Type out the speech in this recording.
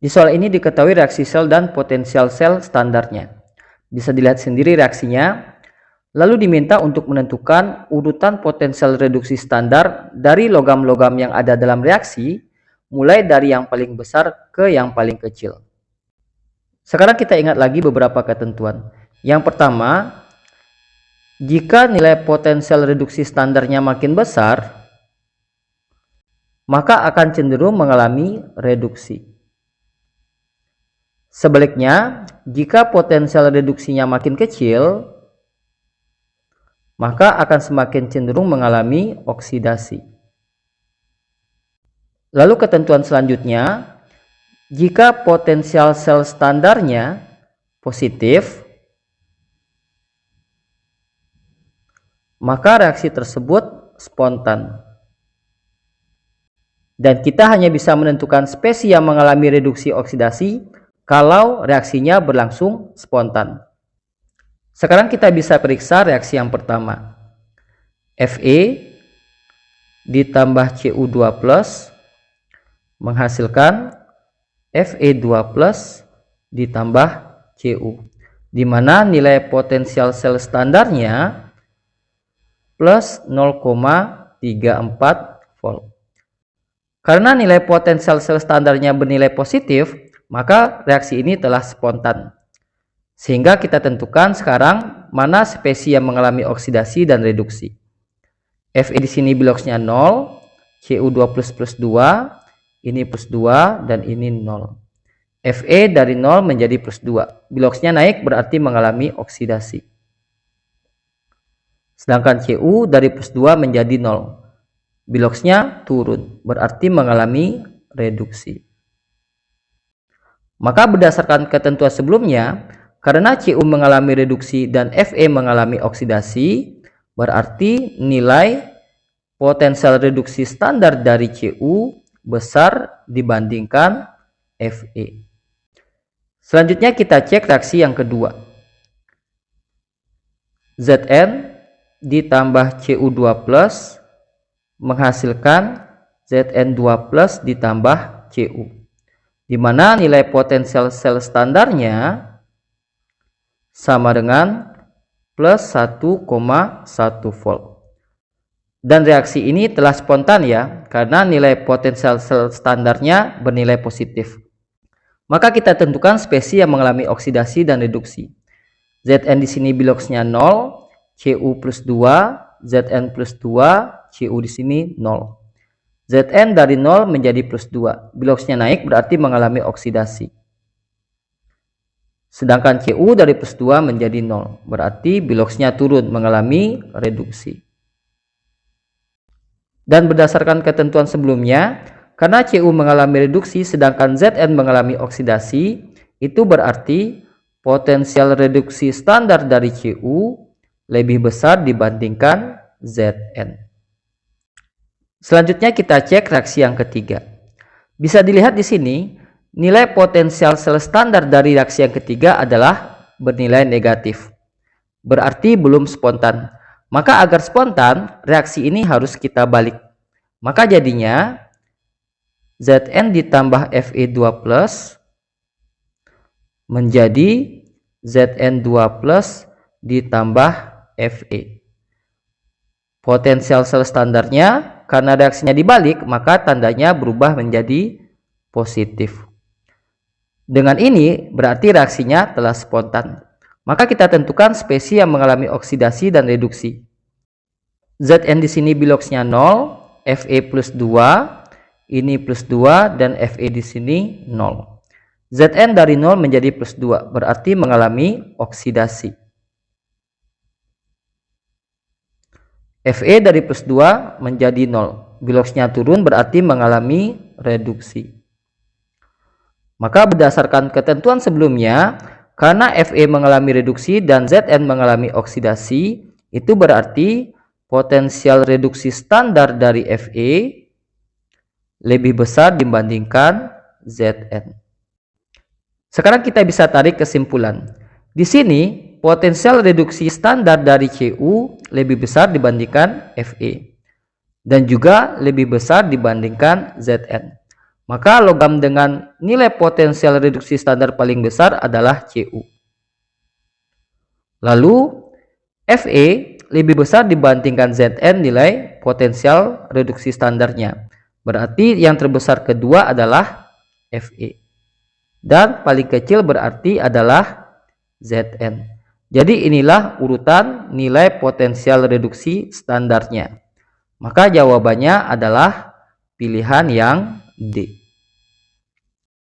Di soal ini diketahui reaksi sel dan potensial sel standarnya. Bisa dilihat sendiri reaksinya. Lalu diminta untuk menentukan urutan potensial reduksi standar dari logam-logam yang ada dalam reaksi, mulai dari yang paling besar ke yang paling kecil. Sekarang kita ingat lagi beberapa ketentuan. Yang pertama, jika nilai potensial reduksi standarnya makin besar, maka akan cenderung mengalami reduksi. Sebaliknya, jika potensial reduksinya makin kecil, maka akan semakin cenderung mengalami oksidasi. Lalu ketentuan selanjutnya, jika potensial sel standarnya positif, maka reaksi tersebut spontan. Dan kita hanya bisa menentukan spesies yang mengalami reduksi oksidasi kalau reaksinya berlangsung spontan. Sekarang kita bisa periksa reaksi yang pertama. Fe ditambah Cu2+ menghasilkan Fe2+ ditambah Cu, di mana nilai potensial sel standarnya plus 0,34 volt. Karena nilai potensial sel standarnya bernilai positif, maka reaksi ini telah spontan. Sehingga kita tentukan sekarang mana spesies yang mengalami oksidasi dan reduksi. Fe di sini biloksnya 0, Cu2+ plus 2, ini plus 2, dan ini 0. Fe dari 0 menjadi plus 2. Biloksnya naik berarti mengalami oksidasi. Sedangkan Cu dari plus 2 menjadi 0. Biloksnya turun berarti mengalami reduksi. Maka berdasarkan ketentuan sebelumnya, karena Cu mengalami reduksi dan Fe mengalami oksidasi, berarti nilai potensial reduksi standar dari Cu besar dibandingkan Fe. Selanjutnya kita cek reaksi yang kedua. Zn ditambah Cu2+ menghasilkan Zn2+ ditambah Cu, di mana nilai potensial sel standarnya sama dengan plus 1,1 volt. Dan reaksi ini telah spontan ya, karena nilai potensial sel standarnya bernilai positif. Maka kita tentukan spesies yang mengalami oksidasi dan reduksi. Zn di sini biloksnya 0, Cu plus 2, Zn plus 2, Cu di sini 0. Zn dari 0 menjadi plus 2. Biloksnya naik berarti mengalami oksidasi. Sedangkan Cu dari plus 2 menjadi 0. Berarti biloksnya turun mengalami reduksi. Dan berdasarkan ketentuan sebelumnya, karena Cu mengalami reduksi sedangkan Zn mengalami oksidasi, itu berarti potensial reduksi standar dari Cu lebih besar dibandingkan Zn. Selanjutnya kita cek reaksi yang ketiga. Bisa dilihat di sini, nilai potensial sel standar dari reaksi yang ketiga adalah bernilai negatif. Berarti belum spontan. Maka agar spontan, reaksi ini harus kita balik. Maka jadinya Zn ditambah Fe2+ menjadi Zn2+ ditambah Fe. Potensial sel standarnya, karena reaksinya dibalik, maka tandanya berubah menjadi positif. Dengan ini berarti reaksinya telah spontan. Maka kita tentukan spesies yang mengalami oksidasi dan reduksi. Zn di sini biloksnya 0, Fe plus 2, ini plus 2, dan Fe di sini 0. Zn dari 0 menjadi plus 2, berarti mengalami oksidasi. Fe dari plus 2 menjadi 0. Biloksnya turun berarti mengalami reduksi. Maka berdasarkan ketentuan sebelumnya, karena Fe mengalami reduksi dan Zn mengalami oksidasi, itu berarti potensial reduksi standar dari Fe lebih besar dibandingkan Zn. Sekarang kita bisa tarik kesimpulan. Di sini potensial reduksi standar dari Cu lebih besar dibandingkan Fe dan juga lebih besar dibandingkan Zn. Maka logam dengan nilai potensial reduksi standar paling besar adalah Cu. Lalu Fe lebih besar dibandingkan Zn nilai potensial reduksi standarnya. Berarti yang terbesar kedua adalah Fe. Dan paling kecil berarti adalah Zn. Jadi inilah urutan nilai potensial reduksi standarnya. Maka jawabannya adalah pilihan yang D.